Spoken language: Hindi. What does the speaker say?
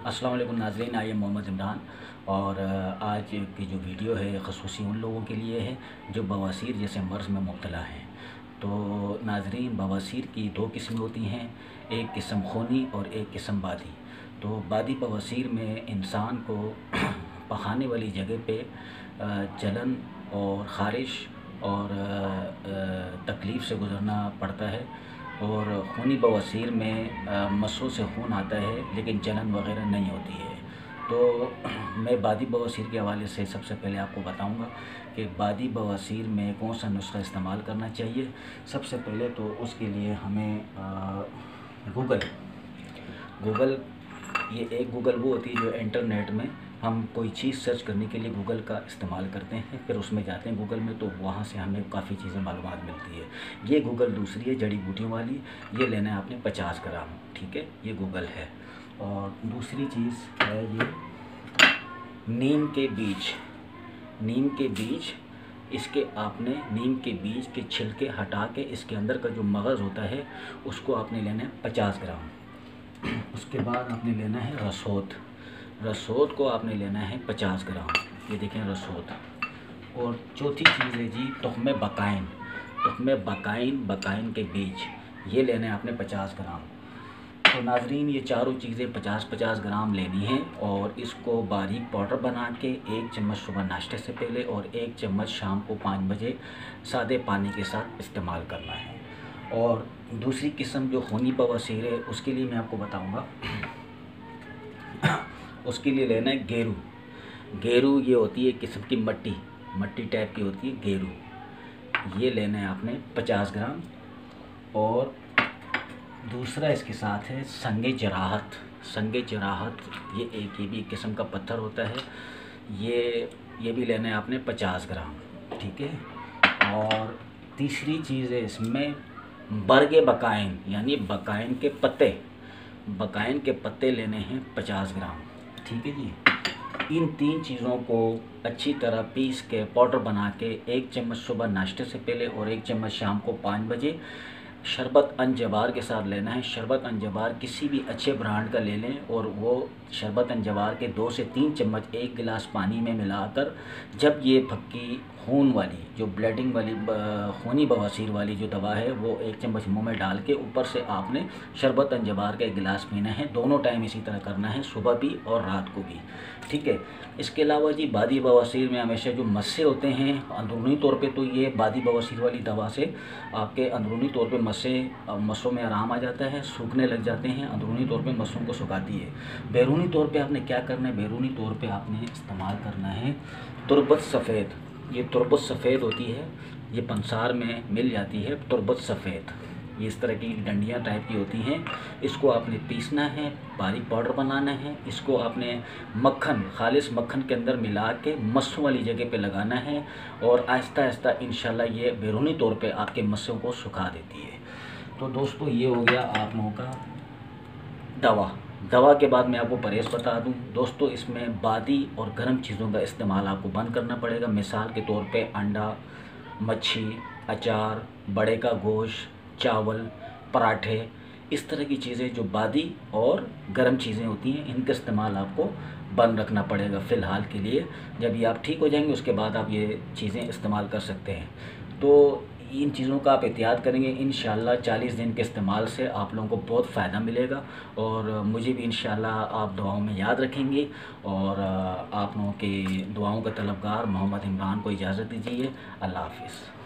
अस्सलाम वालेकुम नाज़रीन, आई एम मोहम्मद इमरान। और आज की जो वीडियो है ख़ुसूसी उन लोगों के लिए है जो बवासीर जैसे मर्ज़ में मुब्तला हैं। तो नाज़रीन, बवासीर की दो किस्में होती हैं, एक किस्म खूनी और एक किस्म बादी। तो बादी बवासीर में इंसान को पखाने वाली जगह पे जलन और ख़ारिश और तकलीफ़ से गुज़रना पड़ता है। और खूनी बवासीर में मस्सों से खून आता है लेकिन जलन वग़ैरह नहीं होती है। तो मैं बादी बवासीर के हवाले से सबसे पहले आपको बताऊंगा कि बादी बवासीर में कौन सा नुस्ख़ा इस्तेमाल करना चाहिए। सबसे पहले तो उसके लिए हमें गूगल ये एक गूगल वो होती है जो इंटरनेट में हम कोई चीज़ सर्च करने के लिए गूगल का इस्तेमाल करते हैं, फिर उसमें जाते हैं गूगल में, तो वहाँ से हमें काफ़ी चीज़ें मालूमात मिलती है। ये गूगल दूसरी है, जड़ी बूटियों वाली। ये लेना है आपने 50 ग्राम, ठीक है, ये गूगल है। और दूसरी चीज़ है ये नीम के बीज। इसके आपने नीम के बीज के छिलके हटा के इसके अंदर का जो मगज़ होता है उसको आपने लेना है 50 ग्राम। उसके बाद आपने लेना है रसोद को आपने लेना है 50 ग्राम। ये देखें रसोद। और चौथी चीज़ है जी तुख्मे बकाइन के बीज, ये लेने हैं आपने 50 ग्राम। तो नाजरीन, ये चारों चीज़ें 50-50 ग्राम लेनी है और इसको बारीक पाउडर बना के 1 चम्मच सुबह नाश्ते से पहले और 1 चम्मच शाम को 5 बजे सादे पानी के साथ इस्तेमाल करना है। और दूसरी किस्म जो खूनी बवासीर है उसके लिए मैं आपको बताऊंगा। उसके लिए लेना है गेरू। ये होती है किस्म की मट्टी टाइप की होती है गेरू। ये लेना है आपने 50 ग्राम। और दूसरा इसके साथ है संगे जराहत। ये भी एक किस्म का पत्थर होता है। ये भी लेना है आपने 50 ग्राम, ठीक है। और तीसरी चीज़ है इसमें बरगे बकाइन, यानी बकाइन के पत्ते लेने हैं 50 ग्राम, ठीक है जी। इन 3 चीज़ों को अच्छी तरह पीस के पाउडर बना के 1 चम्मच सुबह नाश्ते से पहले और 1 चम्मच शाम को 5 बजे शरबत अंजबार के साथ लेना है। शरबत अंजबार किसी भी अच्छे ब्रांड का ले लें और वो शरबत अंजबार के 2 से 3 चम्मच 1 गिलास पानी में मिलाकर जब ये फक्की खून वाली जो ब्लीडिंग वाली खूनी बवासीर वाली जो दवा है वो 1 चम्मच मुंह में डाल के ऊपर से आपने शरबत अंजबार का 1 गिलास पीना है। दोनों टाइम इसी तरह करना है, सुबह भी और रात को भी, ठीक है। इसके अलावा जी बादी बवासीर में हमेशा जो मस्से होते हैं अंदरूनी तौर पे, तो ये बादी बवासीर वाली दवा से आपके अंदरूनी तौर पे मस्सों में आराम आ जाता है, सूखने लग जाते हैं। अंदरूनी तौर पे मस्सों को सुखाती है। बैरूनी तौर पे आपने क्या करना है, बैरूनी तौर पे आपने इस्तेमाल करना है तुरबत सफ़ेद। ये तुरबत सफ़ेद होती है, ये पंसार में मिल जाती है तुरबत सफ़ेद। ये इस तरह की डंडियाँ टाइप की होती हैं। इसको आपने पीसना है, बारीक पाउडर बनाना है। इसको आपने खालिस मक्खन के अंदर मिला के मस्सों वाली जगह पे लगाना है और आहिस्ता आहिस्ता इंशाल्लाह ये बैरूनी तौर पे आपके मस्सों को सुखा देती है। तो दोस्तों, ये हो गया आप लोगों का दवा के बाद मैं आपको परहेज़ बता दूं दोस्तों, इसमें बादी और गर्म चीज़ों का इस्तेमाल आपको बंद करना पड़ेगा। मिसाल के तौर पे अंडा, मच्छी, अचार, बड़े का गोश्त, चावल, पराठे, इस तरह की चीज़ें जो बादी और गर्म चीज़ें होती हैं इनका इस्तेमाल आपको बंद रखना पड़ेगा फ़िलहाल के लिए। जब ये आप ठीक हो जाएंगे उसके बाद आप ये चीज़ें इस्तेमाल कर सकते हैं। तो इन चीज़ों का आप एहतियात करेंगे, इंशाल्लाह 40 दिन के इस्तेमाल से आप लोगों को बहुत फ़ायदा मिलेगा। और मुझे भी इंशाल्लाह आप दुआओं में याद रखेंगे। और आप लोगों के दुआओं का तलबगार मोहम्मद इमरान को इजाज़त दीजिए। अल्लाह हाफ़िज़।